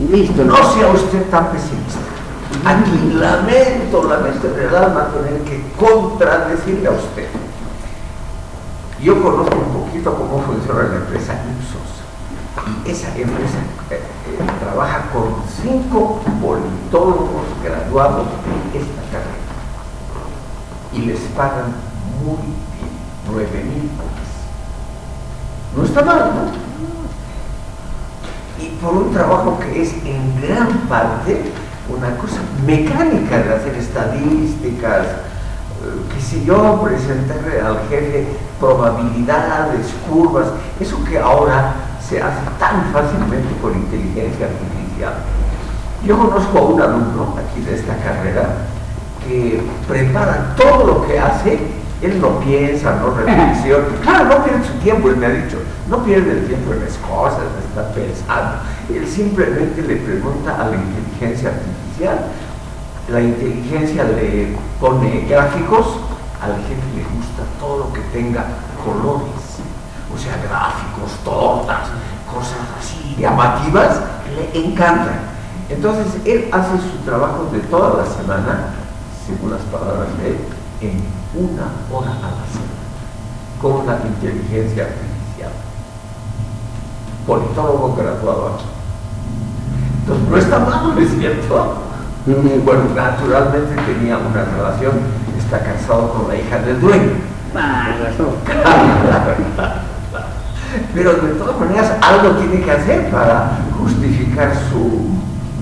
Listo. No sea usted tan pesimista. Aquí lamento en el alma tener que contradecirle a usted. Yo conozco un poquito cómo funciona la empresa Ipsos. Y esa empresa trabaja con 5 politólogos graduados de esta carrera. Y les pagan muy bien, 9,000 horas. No está mal, ¿no? Y por un trabajo que es en gran parte una cosa mecánica de hacer estadísticas, qué sé yo, presentarle al jefe probabilidades, curvas, eso que ahora se hace tan fácilmente con inteligencia artificial. Yo conozco a un alumno aquí de esta carrera que prepara todo lo que hace, él no piensa, no reflexiona, claro, no pierde su tiempo, él me ha dicho, no pierde el tiempo en las cosas, no está pensando, él simplemente le pregunta a la inteligencia artificial, la inteligencia le pone gráficos, al jefe le gusta todo lo que tenga colores, o sea, gráficos, tortas, cosas así llamativas, le encantan. Entonces, él hace su trabajo de toda la semana, según las palabras de él, en 1 hora a la semana, con la inteligencia artificial. Politólogo graduado aquí. Entonces, no está mal, ¿no es cierto? Bueno, naturalmente tenía una relación, está casado con la hija del dueño. Pero de todas maneras, algo tiene que hacer para justificar su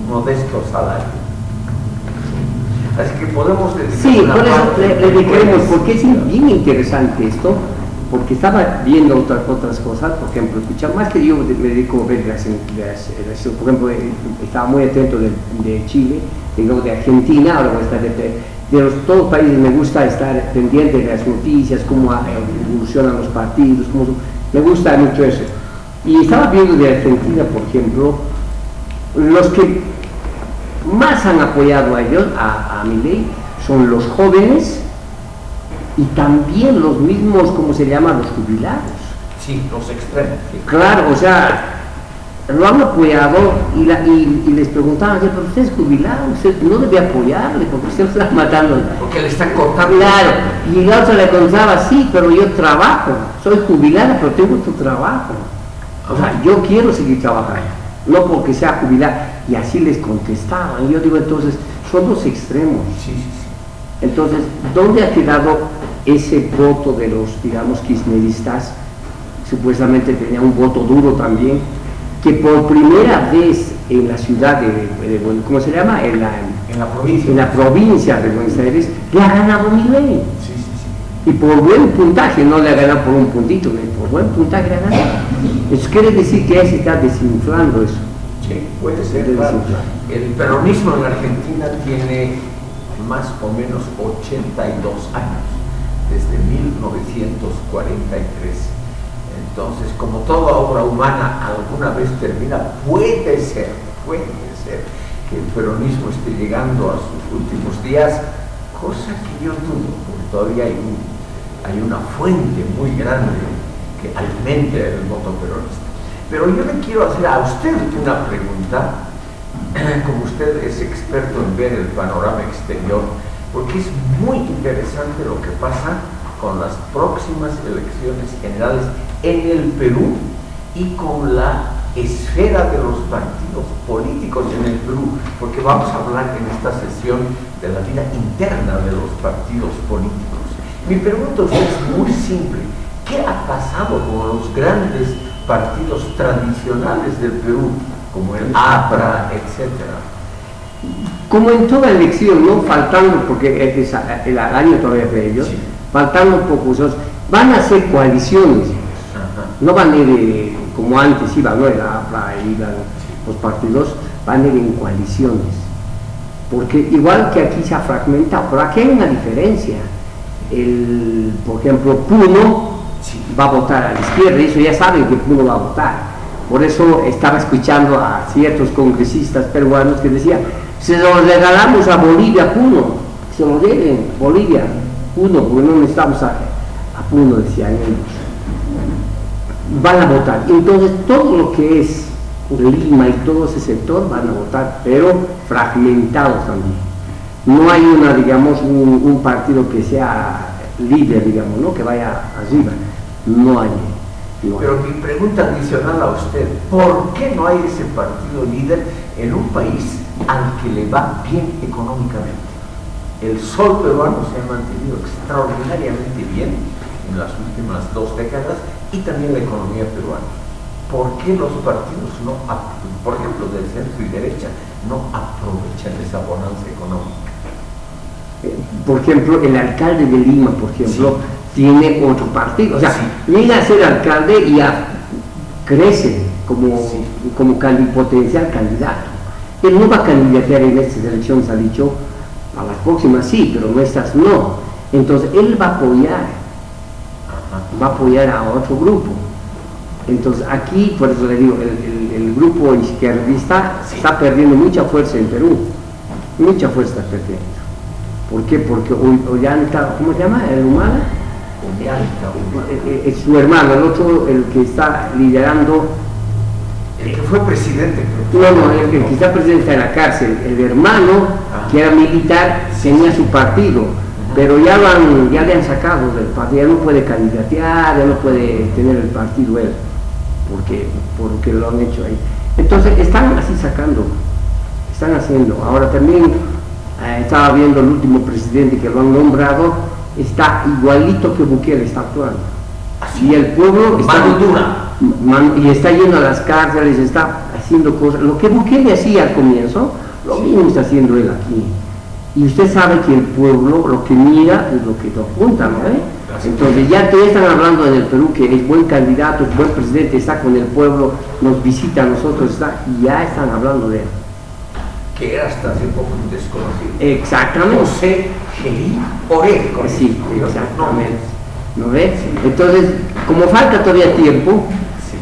modesto salario. Así que podemos decir... Sí, por eso le dijimos, porque es bien interesante esto, porque estaba viendo otras cosas, por ejemplo, escuchar, más que yo me dedico a ver por ejemplo, estaba muy atento de Chile, luego de Argentina, ahora voy a estar de todos los países, me gusta estar pendiente de las noticias, cómo evolucionan los partidos, me gusta mucho eso. Y estaba viendo de Argentina, por ejemplo, los que más han apoyado a ellos, a Milei, son los jóvenes y también los mismos, ¿cómo se llama?, los jubilados. Sí, los extremos. Sí. Claro, o sea, lo han apoyado y les preguntaban, pero usted es jubilado, usted no debe apoyarle porque usted lo está matando. Porque le están cortando. Claro, y la otra le contaba, sí, pero yo trabajo, soy jubilada, pero tengo tu trabajo. O sea, yo quiero seguir trabajando, no porque sea jubilada. Y así les contestaban. Yo digo, entonces, son los extremos. Sí, sí, sí. Entonces, ¿dónde ha quedado ese voto de los, digamos, kirchneristas? Supuestamente tenía un voto duro también, que por primera vez en la ciudad ¿cómo se llama? En la provincia de Buenos Aires, le ha ganado Milei. Sí, sí, sí. Y por buen puntaje, no le ha ganado por un puntito, por buen puntaje le ha ganado. Eso quiere decir que ya se está desinflando eso. Sí, puede ser. Claro. El peronismo en Argentina tiene más o menos 82 años, desde 1943. Entonces, como toda obra humana alguna vez termina, puede ser que el peronismo esté llegando a sus últimos días, cosa que yo dudo, porque todavía hay una fuente muy grande que alimenta el voto peronista. Pero yo le quiero hacer a usted una pregunta, como usted es experto en ver el panorama exterior, porque es muy interesante lo que pasa con las próximas elecciones generales en el Perú y con la esfera de los partidos políticos en el Perú, porque vamos a hablar en esta sesión de la vida interna de los partidos políticos. Mi pregunta a usted es muy simple: ¿qué ha pasado con los grandes partidos tradicionales del Perú, como el APRA, etcétera? Como en toda elección, ¿no? Faltando, porque es el año todavía de ellos, sí. Faltando pocos, van a ser coaliciones. Ajá. No van a ir como antes iban, ¿no? El APRA, iban los partidos, van a ir en coaliciones. Porque igual que aquí se ha fragmentado, pero aquí hay una diferencia. Por ejemplo, Puno va a votar a la izquierda, eso ya saben que Puno va a votar. Por eso estaba escuchando a ciertos congresistas peruanos que decían, se lo regalamos a Bolivia, Puno, se lo deben, Bolivia, Puno, porque no necesitamos a Puno, decían ellos. Van a votar. Entonces, todo lo que es Lima y todo ese sector van a votar, pero fragmentados también. No hay digamos, un partido que sea líder, digamos, ¿no? Que vaya arriba. No hay. Pero mi pregunta adicional a usted, ¿por qué no hay ese partido líder en un país al que le va bien económicamente? El sol peruano se ha mantenido extraordinariamente bien en las últimas 2 décadas y también la economía peruana. ¿Por qué los partidos no, por ejemplo, del centro y derecha, no aprovechan esa bonanza económica? Por ejemplo, el alcalde de Lima, por ejemplo, tiene otro partido. O sea, llega a ser alcalde y ya crece como potencial candidato. Él no va a candidatear en estas elecciones, ha dicho, a las próximas sí, pero nuestras no. Entonces, él va a apoyar a otro grupo. Entonces, aquí, por eso le digo, el grupo izquierdista está perdiendo mucha fuerza en Perú. Mucha fuerza está perdiendo. ¿Por qué? Porque Ollanta, ¿cómo se llama? ¿El Humala? Es su hermano, el otro, el que está liderando. El que fue presidente. No, el que está presidente de la cárcel. El hermano, que era militar, tenía su partido, pero ya le han sacado del partido, ya no puede candidatear, ya no puede tener el partido él, porque lo han hecho ahí. Entonces, están así sacando, están haciendo. Ahora también, estaba viendo el último presidente que lo han nombrado, está igualito que Bukele está actuando. Y el pueblo está y está yendo a las cárceles, está haciendo cosas. Lo que Bukele hacía al comienzo, lo mismo está haciendo él aquí. Y usted sabe que el pueblo lo que mira es lo que lo apunta, ¿no? Entonces ya están hablando en el Perú que es buen candidato, es buen presidente, está con el pueblo, nos visita a nosotros, y ya están hablando de él. Que era hasta hace poco un desconocido. Exactamente. José Gelí Orejo. Sí, exactamente. ¿No ves? Entonces, como falta todavía tiempo,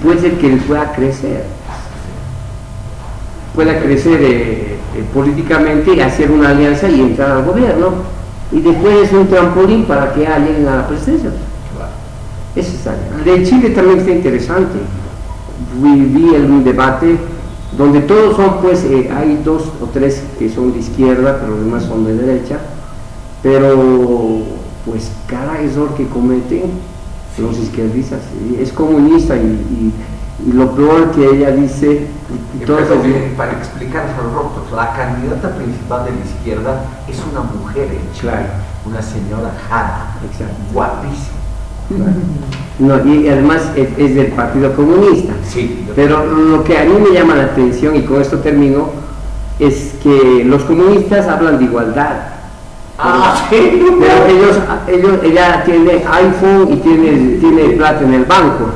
puede ser que él pueda crecer. Políticamente y hacer una alianza y entrar al gobierno. Y después es un trampolín para que lleguen a la presidencia. Claro. Eso está. De Chile también está interesante. Vi un debate donde todos son, pues, hay 2 o 3 que son de izquierda, pero los demás son de derecha, pero pues cada error que cometen los izquierdistas es comunista y lo peor que ella dice para explicar a los rotos, la candidata principal de la izquierda es una mujer, una señora Jara, guapísima. No, y además es del Partido Comunista. Pero lo que a mí me llama la atención, y con esto termino, es que los comunistas hablan de igualdad. Pero ella tiene iPhone y tiene plata en el banco.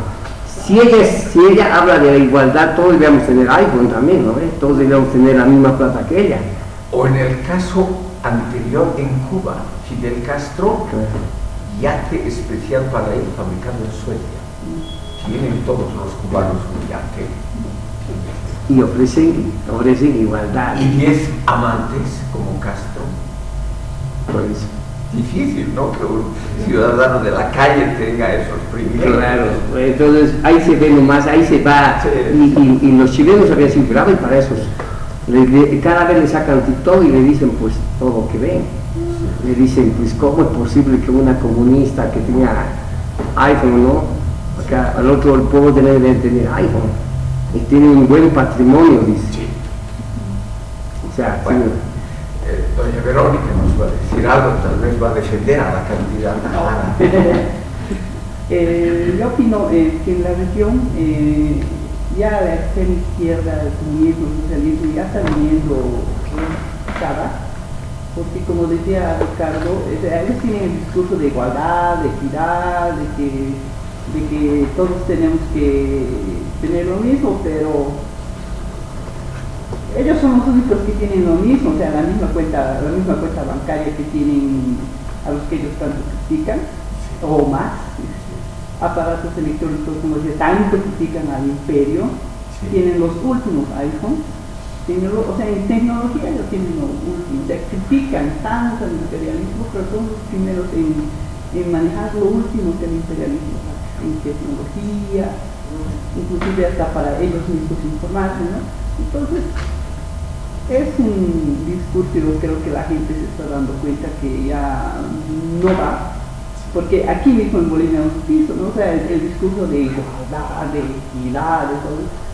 Si ella habla de la igualdad, todos debemos tener iPhone también, ¿no? Todos debemos tener la misma plata que ella. O en el caso anterior en Cuba, Fidel Castro, yate especial para él fabricado en Suecia. Tienen todos los cubanos un yate. Y ofrecen igualdad. Y 10 amantes como Castro. Pues difícil, ¿no? Que un ciudadano de la calle tenga esos privilegios. Claro, entonces ahí se ve nomás, ahí se va. Y los chilenos habían sido graves para eso. Cada vez le sacan TikTok y le dicen pues todo lo que ven. Le dicen pues cómo es posible que una comunista que tenga iPhone, ¿no? Acá al otro el pueblo debe tener iPhone. Y tiene un buen patrimonio, dice. O sea, bueno, doña Verónica nos va a decir algo, tal vez va a defender a la candidata. Yo opino que en la región ya la extrema izquierda, el comunismo, el socialismo ya está viniendo cada, porque como decía Ricardo, ellos tienen el discurso de igualdad, de equidad, de que todos tenemos que tener lo mismo, pero ellos son los únicos que tienen lo mismo, o sea, la misma cuenta bancaria que tienen a los que ellos tanto critican, o más, aparatos electrónicos, como decía, tanto critican al imperio, tienen los últimos iPhones, o sea, en tecnología ellos tienen lo último, o sea, critican tanto el imperialismo, pero son los primeros en manejar lo último que el imperialismo, en tecnología, inclusive hasta para ellos mismos informarse, ¿no? Entonces, es un discurso, yo creo que la gente se está dando cuenta que ya no va, porque aquí mismo en Bolivia hemos visto, ¿no? O sea, el discurso de igualdad, de equidad, de todo.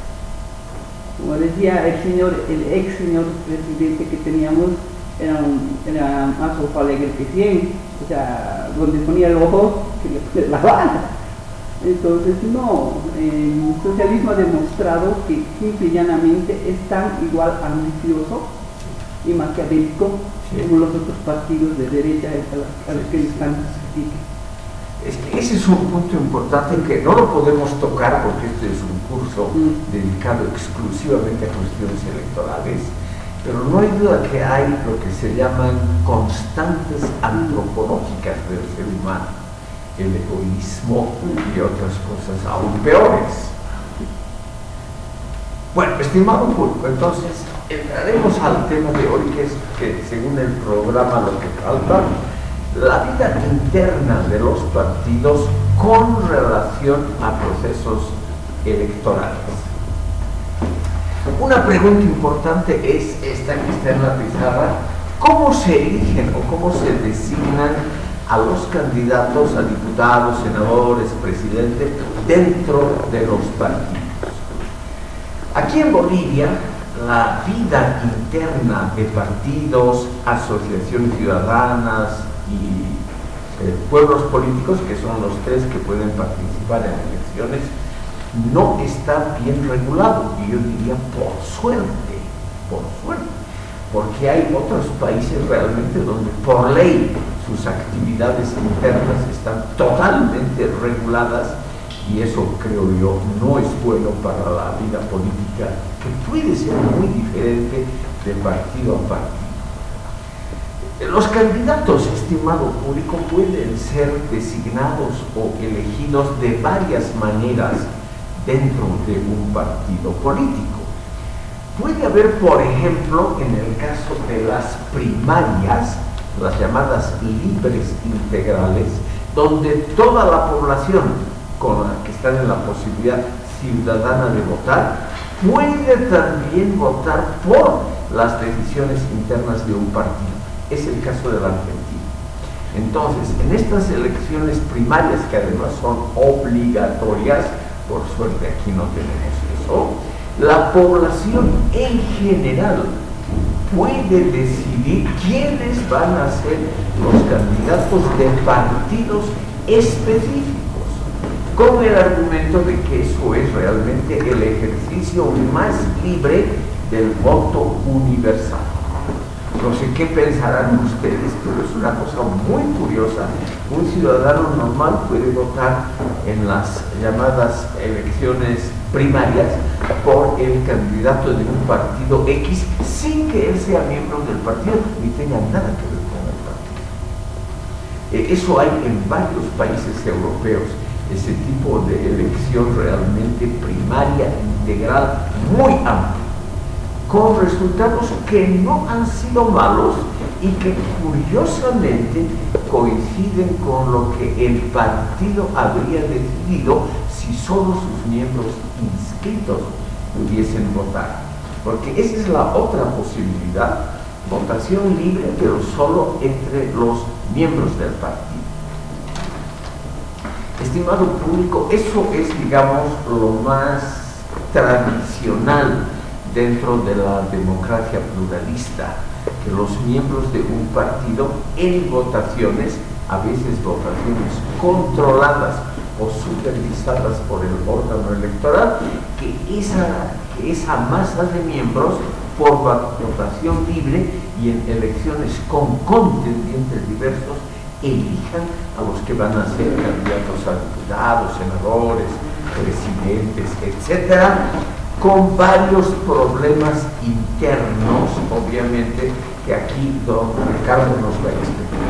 Como decía el ex señor presidente que teníamos, era más ojo alegre que 100, o sea, donde ponía el ojo que le pone la bala. Entonces, no, el socialismo ha demostrado que simple y llanamente es tan igual ambicioso y maquiavélico como los otros partidos de derecha a los que les tanto se critica. Es que ese es un punto importante que no lo podemos tocar porque este es un curso dedicado exclusivamente a cuestiones electorales, pero no hay duda que hay lo que se llaman constantes antropológicas del ser humano, el egoísmo y otras cosas aún peores. Bueno, estimado público, entonces entraremos al tema de hoy, que es que según el programa lo que falta, la vida interna de los partidos con relación a procesos electorales. Una pregunta importante es esta que está en la pizarra: ¿cómo se eligen o cómo se designan a los candidatos a diputados, senadores, presidentes dentro de los partidos? Aquí en Bolivia, la vida interna de partidos, asociaciones ciudadanas y pueblos políticos, que son los tres que pueden participar en elecciones, no está bien regulado, y yo diría por suerte, porque hay otros países realmente donde por ley sus actividades internas están totalmente reguladas, y eso, creo yo, no es bueno para la vida política, que puede ser muy diferente de partido a partido. Los candidatos, estimado público, pueden ser designados o elegidos de varias maneras dentro de un partido político. Puede haber, por ejemplo, en el caso de las primarias, las llamadas libres integrales, donde toda la población con la que están en la posibilidad ciudadana de votar puede también votar por las decisiones internas de un partido. Es el caso de la Argentina. Entonces, en estas elecciones primarias, que además son obligatorias, por suerte aquí no tenemos eso, la población en general puede decidir quiénes van a ser los candidatos de partidos específicos, con el argumento de que eso es realmente el ejercicio más libre del voto universal. No sé qué pensarán ustedes, pero es una cosa muy curiosa. Un ciudadano normal puede votar en las llamadas elecciones primarias por el candidato de un partido X sin que él sea miembro del partido ni tenga nada que ver con el partido. Eso hay en varios países europeos, ese tipo de elección realmente primaria, integral, muy amplia, con resultados que no han sido malos y que curiosamente coinciden con lo que el partido habría decidido si solo sus miembros inscritos pudiesen votar. Porque esa es la otra posibilidad, votación libre, pero solo entre los miembros del partido. Estimado público, eso es, digamos, lo más tradicional dentro de la democracia pluralista, que los miembros de un partido en votaciones, a veces votaciones controladas o supervisadas por el órgano electoral, que esa masa de miembros, por votación libre y en elecciones con contendientes diversos, elijan a los que van a ser candidatos a diputados, senadores, presidentes, etcétera, con varios problemas internos, obviamente, que aquí don Ricardo nos va a explicar.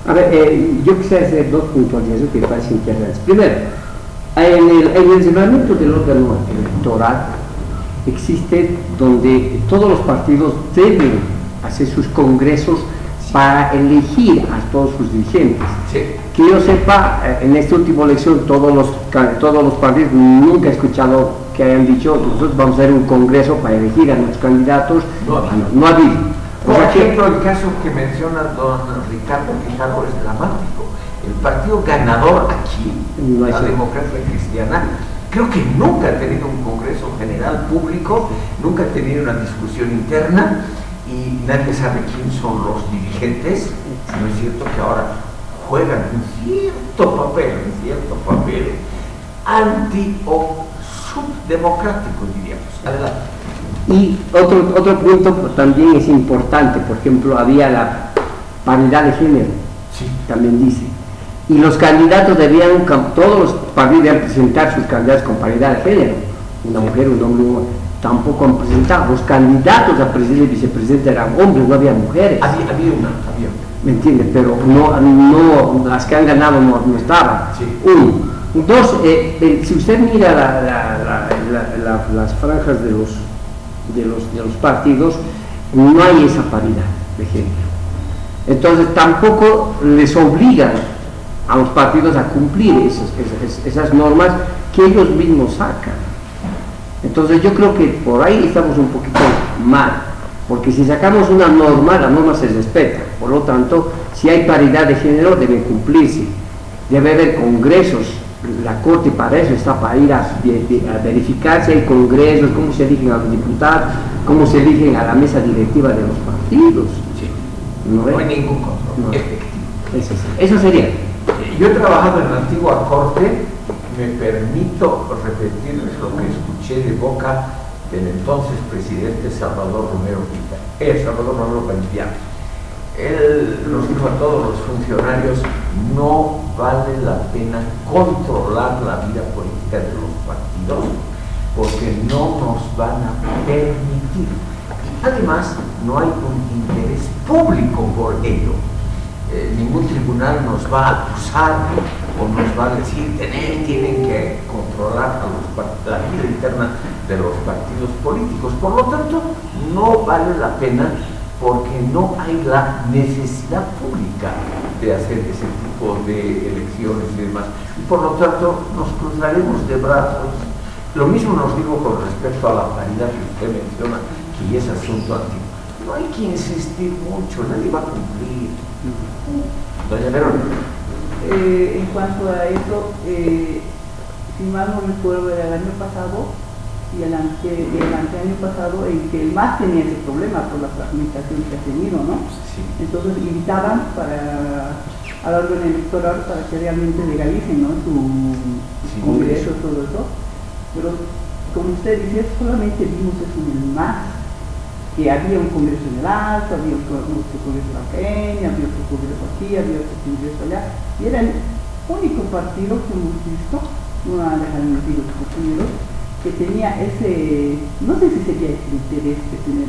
A ver, yo quisiera hacer dos puntualizaciones que me parecen interesantes. Primero, en el reglamento del órgano electoral existe donde todos los partidos deben hacer sus congresos para elegir a todos sus dirigentes. Sí. Que yo sepa, en esta última elección todos los partidos, nunca he escuchado que hayan dicho nosotros vamos a hacer un congreso para elegir a nuestros candidatos. No ha habido. Por ejemplo, el caso que menciona don Ricardo Quijano es dramático. El partido ganador aquí, la Democracia Cristiana, creo que nunca ha tenido un congreso general público, nunca ha tenido una discusión interna y nadie sabe quién son los dirigentes. No es cierto que ahora juegan un cierto papel anti o subdemocrático, diríamos. Adelante. Y otro punto también es importante, por ejemplo, había la paridad de género, sí. También dice. Y los candidatos todos los partidos debían presentar sus candidatos con paridad de género. Una mujer, un hombre, tampoco han presentado. Los candidatos a presidente y vicepresidente eran hombres, no había mujeres. Había. ¿Me entiendes? Pero no, las que han ganado no estaban. Sí. Uno. Dos, si usted mira las franjas de los partidos, no hay esa paridad de género. Entonces tampoco les obligan a los partidos a cumplir esas normas que ellos mismos sacan. Entonces yo creo que por ahí estamos un poquito mal, porque si sacamos una norma, la norma se respeta. Por lo tanto, si hay paridad de género, debe cumplirse. Debe haber congresos. La Corte para eso está, para ir a verificar si hay congresos, cómo se eligen a los diputados, cómo se eligen a la mesa directiva de los partidos. Sí. No hay ningún control efectivo. Eso sería. Yo he trabajado en la antigua Corte, me permito repetirles lo que escuché de boca del entonces presidente Salvador Romero Valdivian. Él nos dijo a todos los funcionarios: no vale la pena controlar la vida política de los partidos porque no nos van a permitir. Y además no hay un interés público por ello. Ningún tribunal nos va a acusar o nos va a decir tienen que controlar la vida interna de los partidos políticos. Por lo tanto, no vale la pena porque no hay la necesidad pública de hacer ese tipo de elecciones y demás. Y por lo tanto, nos cruzaremos de brazos. Lo mismo nos digo con respecto a la paridad que usted menciona, que es asunto antiguo. No hay que insistir mucho, nadie va a cumplir. Doña Verónica. En cuanto a eso, si mal no recuerdo, era el año pasado y el anteaño pasado en que el MAS tenía ese problema por la fragmentación que ha tenido, ¿no? Sí. Entonces invitaban al órgano electoral para que realmente legalicen, ¿no? su congreso, todo eso. Pero como usted dice, solamente vimos eso en el MAS, que había un congreso en el Alto, había otro congreso en la Peña, había otro congreso aquí, había otro congreso allá, y era el único partido que hemos visto, no han dejado metido los compañeros, que tenía no sé si sería ese interés de tener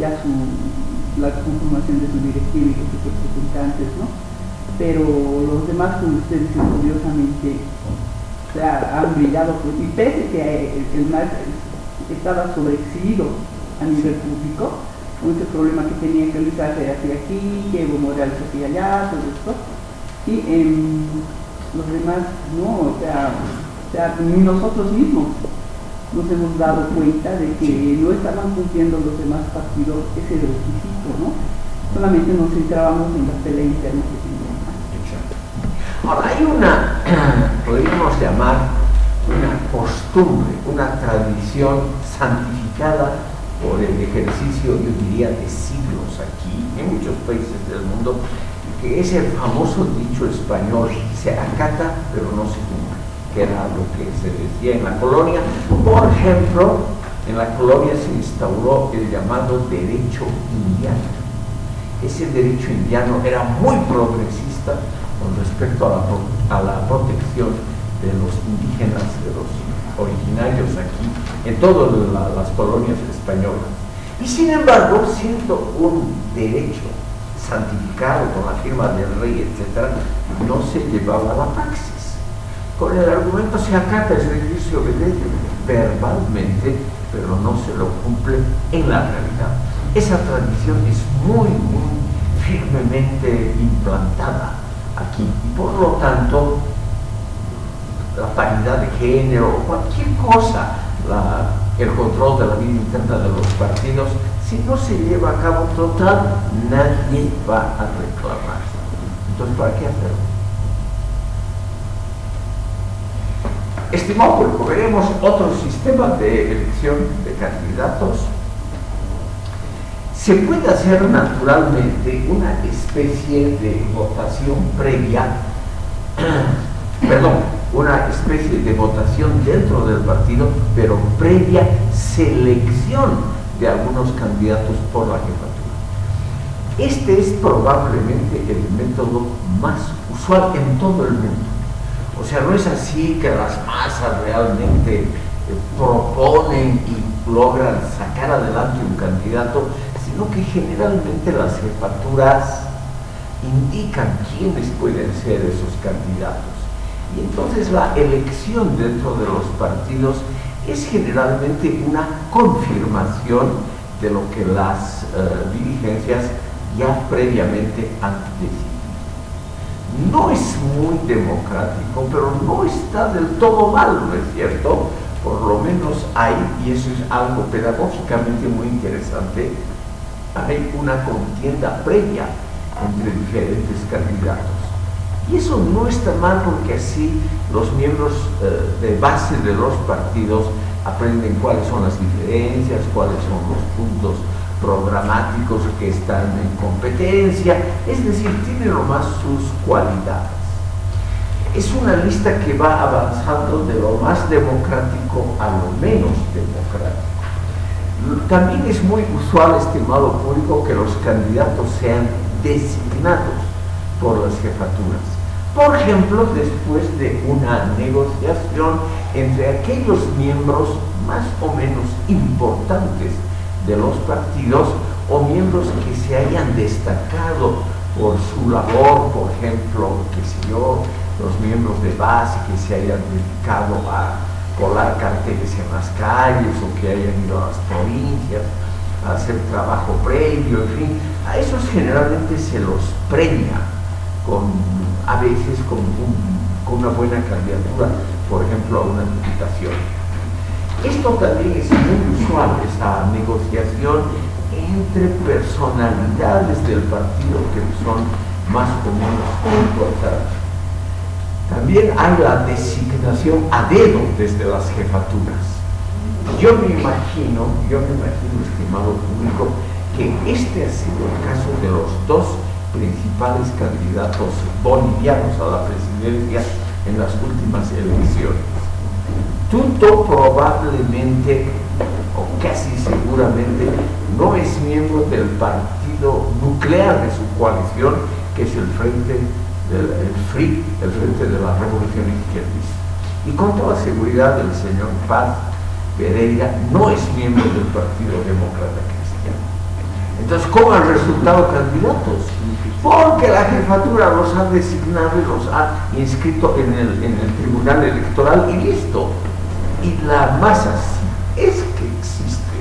la conformación de su directiva y de sus representantes, ¿no? Pero los demás, como usted dice, curiosamente, o sea, han brillado, y pese que el MAS estaba sobreexigido a nivel público, con ese problema que tenía que Luis hacia aquí, que Evo Morales hacia allá, todo esto, y los demás no, o sea, ni nosotros mismos nos hemos dado cuenta de que no estaban cumpliendo los demás partidos ese requisito, ¿no? Solamente nos centrábamos en la pelea interna que teníamos. Ahora, hay podríamos llamar una costumbre, una tradición santificada por el ejercicio, yo diría, de siglos aquí, en muchos países del mundo, que es el famoso dicho español: se acata pero no se cumple, que era lo que se decía en la colonia. Por ejemplo, en la colonia se instauró el llamado derecho indiano. Ese derecho indiano era muy progresista con respecto a la protección de los indígenas, de los originarios aquí, en todas las colonias españolas. Y sin embargo, siendo un derecho santificado con la firma del rey, etc., no se llevaba a la praxis. Con el argumento se acata ese ejercicio de ley verbalmente, pero no se lo cumple en la realidad. Esa tradición es muy, muy firmemente implantada aquí. Y por lo tanto, la paridad de género, cualquier cosa, el control de la vida interna de los partidos, si no se lleva a cabo total, nadie va a reclamar. Entonces, ¿para qué hacerlo? Estimado público, veremos otro sistema de elección de candidatos. Se puede hacer naturalmente una especie de votación previa, una especie de votación dentro del partido, pero previa selección de algunos candidatos por la jefatura. Este es probablemente el método más usual en todo el mundo. O sea, no es así que las masas realmente proponen y logran sacar adelante un candidato, sino que generalmente las jefaturas indican quiénes pueden ser esos candidatos. Y entonces la elección dentro de los partidos es generalmente una confirmación de lo que las dirigencias ya previamente han decidido. No es muy democrático, pero no está del todo mal, ¿no es cierto? Por lo menos hay, y eso es algo pedagógicamente muy interesante, hay una contienda previa entre diferentes candidatos. Y eso no está mal porque así los miembros de base de los partidos aprenden cuáles son las diferencias, cuáles son los puntos programáticos que están en competencia, es decir, tienen nomás sus cualidades. Es una lista que va avanzando de lo más democrático a lo menos democrático. También es muy usual, estimado público, que los candidatos sean designados por las jefaturas. Por ejemplo, después de una negociación entre aquellos miembros más o menos importantes de los partidos o miembros que se hayan destacado por su labor, por ejemplo, qué sé yo, los miembros de base que se hayan dedicado a colar carteles en las calles o que hayan ido a las provincias a hacer trabajo previo, en fin, a esos generalmente se los premia a veces con una buena candidatura, por ejemplo, a una diputación. Esto también es muy usual, esa negociación entre personalidades del partido que son más o menos importantes. También hay la designación a dedo desde las jefaturas. Yo me imagino, estimado público, que este ha sido el caso de los dos principales candidatos bolivianos a la presidencia en las últimas elecciones. Tuto probablemente, o casi seguramente, no es miembro del partido nuclear de su coalición, que es el Frente del FRI, el Frente de la Revolución Izquierdista. Y con toda seguridad el señor Paz Pereira no es miembro del Partido Demócrata Cristiano. Entonces, ¿cómo han resultado candidatos? Porque la jefatura los ha designado y los ha inscrito en el Tribunal Electoral y listo. Y la masa, si es que existe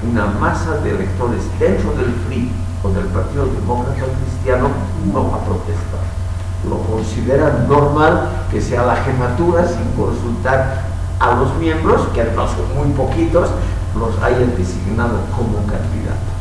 una masa de electores dentro del FRI o del Partido Demócrata Cristiano, no va a protestar. Lo consideran normal que sea la jefatura, sin consultar a los miembros, que además son muy poquitos, los hayan designado como candidatos.